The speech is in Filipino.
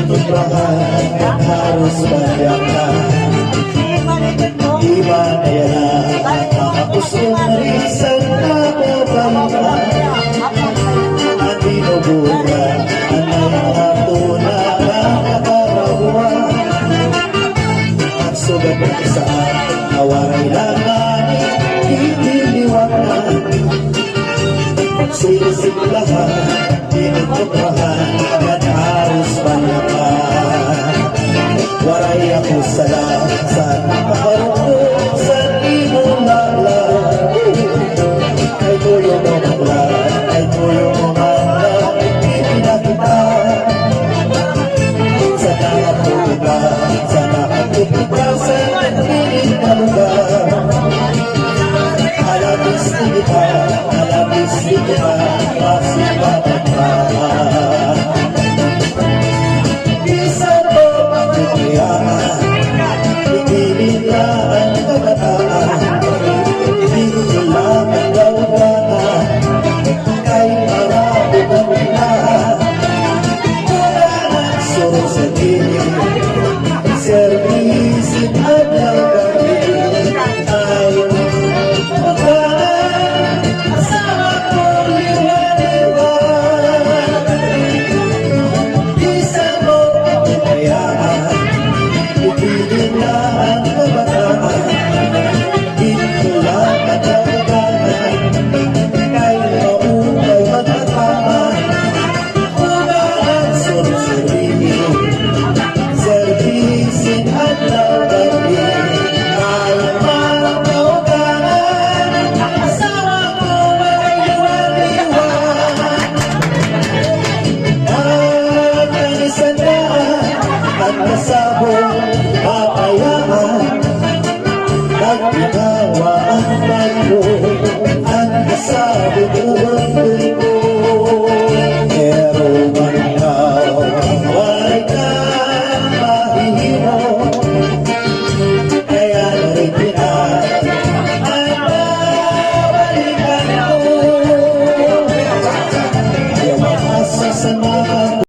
tinitrahan at harus bayangkan. Di mana yan ang usurisan na babalikan at binubugan ang mga tunang nakakarawan. Ang sugat ng isaan nawaray langanin itiniwanan. Sinisiglahan, tinutukrahan at harus banyakan. Waray ako salam sa nakakarunong sa inulala. Ay tuyo mo mula, ay tuyo mo mula, ipinakita. Sa nakatutuka, sa nakatutuka, sa nakinig na lugar. Alabis ni kita, alabis ni kita, masih babagmaan. Bisan mo ang kakayahan, ipilin na ang kabataan. Ipilin lang ang gawaan, kay marami na unahan. Mula ng surong sa tingin, servisin at nagawin ay kasabong papayaan. Nagpitawa ang bago, ang kasabong uwan